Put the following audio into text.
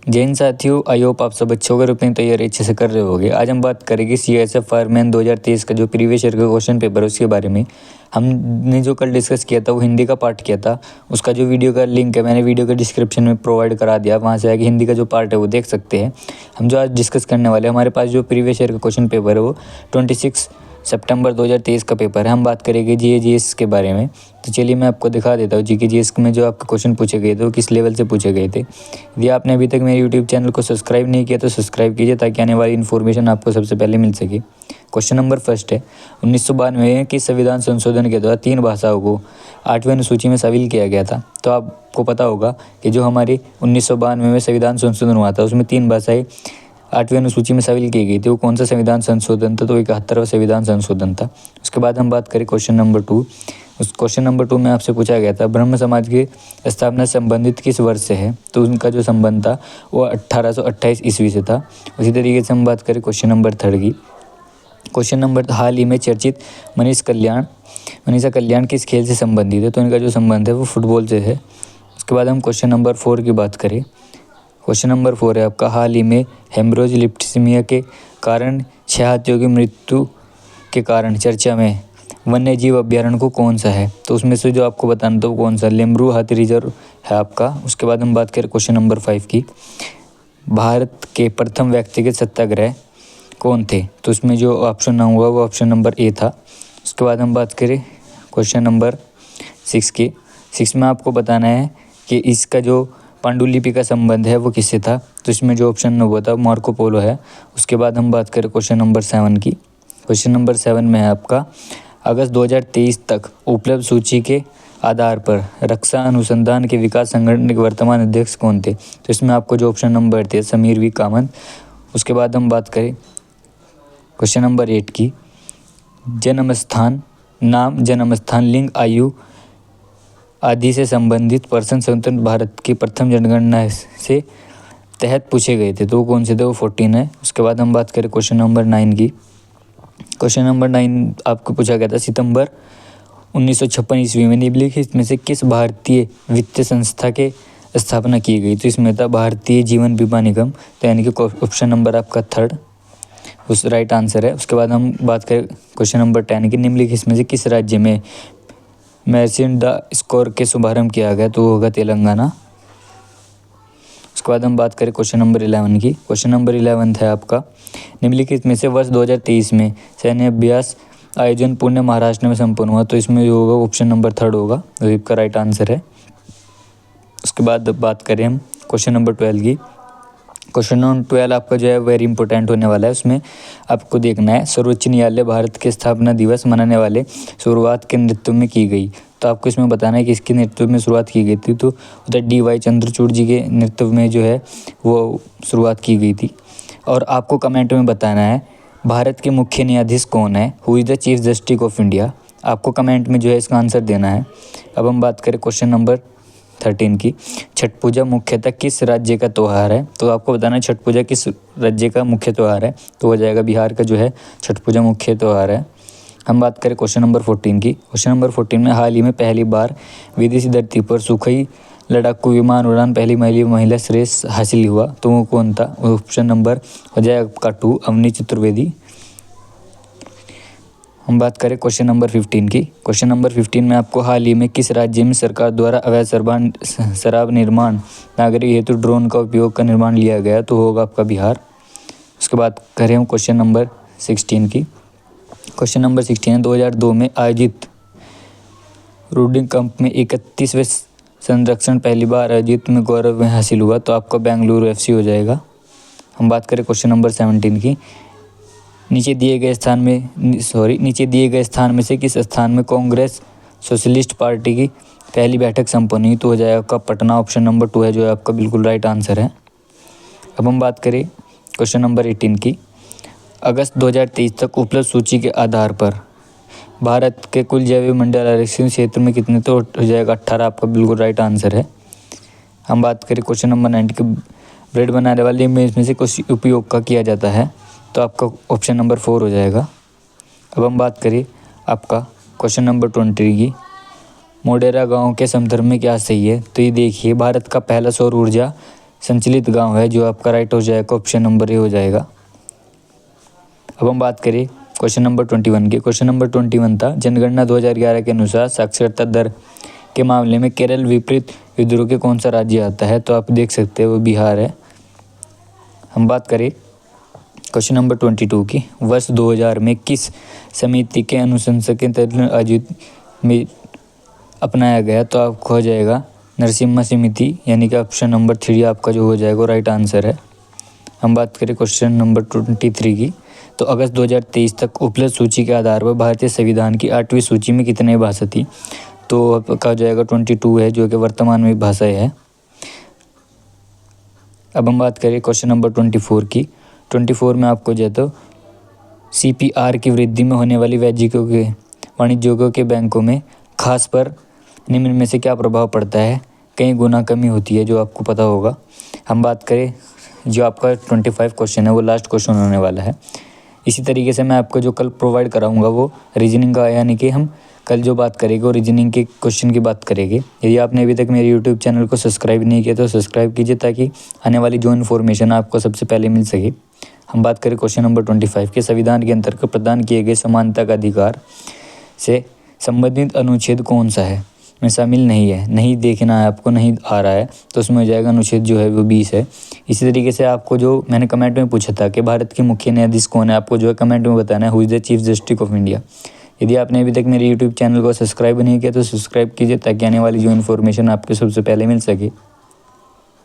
जय हिंद साथियों, I hope आप सब अच्छे होकर अपनी तैयारी अच्छे से कर रहे होगे। आज हम बात करेंगे CSF फायरमैन 2023 का जो प्रीवियस ईयर का क्वेश्चन पेपर है उसके बारे में। हमने जो कल डिस्कस किया था वो हिंदी का पार्ट किया था, उसका जो वीडियो का लिंक है मैंने वीडियो के डिस्क्रिप्शन में प्रोवाइड करा दिया, वहाँ से आके हिंदी का जो पार्ट है वो देख सकते हैं। हम जो आज डिस्कस करने वाले हैं, हमारे पास जो प्रीवियस ईयर का क्वेश्चन पेपर है वो 26 सितंबर 2023 का पेपर है। हम बात करेंगे GS के बारे में। तो चलिए मैं आपको दिखा देता हूँ GS में जो आपके क्वेश्चन पूछे गए थे वो किस लेवल से पूछे गए थे। यदि आपने अभी तक मेरे यूट्यूब चैनल को सब्सक्राइब नहीं किया तो सब्सक्राइब कीजिए ताकि आने वाली इन्फॉर्मेशन आपको सबसे पहले मिल सके। क्वेश्चन नंबर फर्स्ट है, 1992 के संविधान संशोधन के द्वारा 3 भाषाओं को 8वीं अनुसूची में शामिल किया गया था। तो आपको पता होगा कि जो हमारी 1992 में संविधान संशोधन हुआ था उसमें 3 भाषाएं 8वीं अनुसूची में शामिल की गई थी। वो कौन सा संविधान संशोधन था? तो 71वां संविधान संशोधन था। उसके बाद हम बात करें क्वेश्चन नंबर 2। उस क्वेश्चन नंबर 2 में आपसे पूछा गया था ब्रह्म समाज की स्थापना संबंधित किस वर्ष से है? तो उनका जो संबंध था वो 1828 ईस्वी से था। उसी तरीके से हम बात करें क्वेश्चन नंबर 3 की। क्वेश्चन नंबर हाल ही में चर्चित मनीषा कल्याण किस खेल से संबंधित है? तो इनका जो संबंध है वो फुटबॉल से है। उसके बाद हम क्वेश्चन नंबर 4 की बात करें। क्वेश्चन नंबर 4 है आपका, हाल ही में हेमरोज लिप्टिस्मिया के कारण 6 हाथियों की मृत्यु के कारण चर्चा में वन्य जीव अभ्यारण्य को कौन सा है? तो उसमें से जो आपको बताना था वो कौन सा लेमरू हाथी रिजर्व है आपका। उसके बाद हम बात करें क्वेश्चन नंबर 5 की, भारत के प्रथम व्यक्तिगत सत्याग्रह कौन थे? तो उसमें जो ऑप्शन ना हुआ वो ऑप्शन नंबर ए था। उसके बाद हम बात करें क्वेश्चन नंबर 6 की। 6 में आपको बताना है कि इसका जो पांडुलिपि का संबंध है वो किससे था? तो इसमें जो ऑप्शन हुआ था मार्को पोलो है। उसके बाद हम बात करें क्वेश्चन नंबर 7 की। क्वेश्चन नंबर 7 में है आपका, अगस्त 2023 तक उपलब्ध सूची के आधार पर रक्षा अनुसंधान के विकास संगठन के वर्तमान अध्यक्ष कौन थे? तो इसमें आपको जो ऑप्शन नंबर थे समीर वी कामत। उसके बाद हम बात करें क्वेश्चन नंबर 8 की, जन्मस्थान, नाम, जन्मस्थान, लिंग, आयु आदि से संबंधित पर्सन स्वतंत्र भारत की प्रथम जनगणना से तहत पूछे गए थे। तो वो कौन से थे? वो 14 है। उसके बाद हम बात करें क्वेश्चन नंबर 9 की। क्वेश्चन नंबर 9 आपको पूछा गया था, सितंबर 1956 ईस्वी में निम्नलिखित में से किस भारतीय वित्तीय संस्था के स्थापना की गई? तो इसमें था भारतीय जीवन बीमा निगम। तो यानी कि ऑप्शन नंबर आपका 3 उस राइट आंसर है। उसके बाद हम बात करें क्वेश्चन नंबर 10 की, निम्नलिखित में से किस राज्य में मैर्चेंट द स्कोर के शुभारंभ किया गया? तो होगा तेलंगाना। उसके बाद हम बात करें क्वेश्चन नंबर 11 की। क्वेश्चन नंबर 11 है आपका, निम्नलिखित में से वर्ष 2023 में सैन्य अभ्यास आयोजन पुणे महाराष्ट्र में संपन्न हुआ? तो इसमें जो होगा ऑप्शन नंबर 3 होगा, जो इसका राइट आंसर है। उसके बाद बात करें हम क्वेश्चन नंबर 12 की। क्वेश्चन नंबर 12 आपका जो है वेरी इंपॉर्टेंट होने वाला है। उसमें आपको देखना है, सर्वोच्च न्यायालय भारत के स्थापना दिवस मनाने वाले शुरुआत के नेतृत्व में की गई। तो आपको इसमें बताना है कि इसके नेतृत्व में शुरुआत की गई थी। तो उधर DY चंद्रचूड़ जी के नेतृत्व में जो है वो शुरुआत की गई थी। और आपको कमेंट में बताना है भारत के मुख्य न्यायाधीश कौन है? Who is the chief justice of India? आपको कमेंट में जो है इसका आंसर देना है। अब हम बात करें क्वेश्चन नंबर 13 की, छठ पूजा मुख्यतः किस राज्य का त्यौहार है? तो आपको बताना है छठ पूजा किस राज्य का मुख्य त्यौहार है? तो हो जाएगा बिहार का जो है छठ पूजा मुख्य त्यौहार है। हम बात करें क्वेश्चन नंबर 14 की। क्वेश्चन नंबर 14 में हाल ही में पहली बार विदेशी धरती पर सुखोई लड़ाकू विमान उड़ान पहली महिला श्रेष्ठ हासिल हुआ? तो वो कौन था? ऑप्शन नंबर हो जाएगा आपका 2 अवनी चतुर्वेदी। हम बात करें क्वेश्चन नंबर 15 की। क्वेश्चन नंबर 15 में आपको हाल ही में किस राज्य में सरकार द्वारा अवैध शराब निर्माण नागरिक हेतु ड्रोन का उपयोग का निर्माण लिया गया? तो होगा आपका बिहार। उसके बाद करें हम क्वेश्चन नंबर 16 की। क्वेश्चन नंबर 16 2002 में आयोजित रूडिंग कप में 31वें संरक्षण पहली बार आयोजित में गौरव में हासिल हुआ? तो आपका बेंगलुरु FC हो जाएगा। हम बात करें क्वेश्चन नंबर 17 की, नीचे दिए गए स्थान में से किस स्थान में कांग्रेस सोशलिस्ट पार्टी की पहली बैठक संपन्न हुई? तो हो जाएगा आपका पटना। ऑप्शन नंबर 2 है जो है आपका बिल्कुल राइट आंसर है। अब हम बात करें क्वेश्चन नंबर 18 की, अगस्त 2023 तक उपलब्ध सूची के आधार पर भारत के कुल जैव मंडल आरक्षित क्षेत्र में कितने? तो हो जाएगा 18, आपका बिल्कुल राइट आंसर है। हम बात करें क्वेश्चन नंबर 19 की, ब्रेड बनाने वाले में इसमें से कुछ उपयोग का किया जाता है? तो आपका ऑप्शन नंबर 4 हो जाएगा। अब हम बात करें आपका क्वेश्चन नंबर 20 की, मोढेरा गांव के संदर्भ में क्या सही है? तो ये देखिए, भारत का पहला सौर ऊर्जा संचलित गांव है, जो आपका राइट हो जाएगा, ऑप्शन नंबर ए हो जाएगा। अब हम बात करें क्वेश्चन नंबर 21 की। क्वेश्चन नंबर 21 था, जनगणना 2011 के अनुसार साक्षरता दर के मामले में केरल विपरीत विद्रोह के कौन सा राज्य आता है? तो आप देख सकते हो वो बिहार है। हम बात करें क्वेश्चन नंबर 22 की, वर्ष 2000 में किस समिति के अनुशंसा के तहत आयोजित में अपनाया गया? तो आपको हो जाएगा नरसिम्हा समिति, यानी कि ऑप्शन नंबर 3 आपका जो हो जाएगा राइट आंसर है। हम बात करें क्वेश्चन नंबर 23 की, तो अगस्त 2023 तक उपलब्ध सूची के आधार पर भारतीय संविधान की 8वीं सूची में कितनी भाषा थी? तो आपका हो जाएगा 22 है, जो कि वर्तमान में भाषाएं है। अब हम बात करें क्वेश्चन नंबर 24 की। 24 में आपको जो है तो CPR की वृद्धि में होने वाली वाणिज्यिकों के बैंकों में खास पर निम्न में से क्या प्रभाव पड़ता है? कई गुना कमी होती है, जो आपको पता होगा। हम बात करें जो आपका 25 क्वेश्चन है वो लास्ट क्वेश्चन होने वाला है। इसी तरीके से मैं आपको जो कल प्रोवाइड कराऊंगा वो रीजनिंग का, यानी कि हम कल जो बात करेंगे वो रीजनिंग के क्वेश्चन की बात करेंगे। यदि आपने अभी तक मेरे यूट्यूब चैनल को सब्सक्राइब नहीं किया तो सब्सक्राइब कीजिए, ताकि आने वाली जो इन्फॉर्मेशन आपको सबसे पहले मिल सके। हम बात करें क्वेश्चन नंबर 25 के, संविधान के अंतर्गत प्रदान किए गए समानता का अधिकार से संबंधित अनुच्छेद कौन सा है? में शामिल नहीं है, नहीं देखना है आपको, नहीं आ रहा है, तो उसमें हो जाएगा अनुच्छेद जो है वो 20 है। इसी तरीके से आपको जो मैंने कमेंट में पूछा था कि भारत के मुख्य न्यायाधीश कौन है, आपको जो है कमेंट में बताना है who is the chief justice of India. यदि आपने अभी तक मेरे यूट्यूब चैनल को सब्सक्राइब नहीं किया तो सब्सक्राइब कीजिए, ताकि आने वाली जो इन्फॉर्मेशन आपको सबसे पहले मिल सके।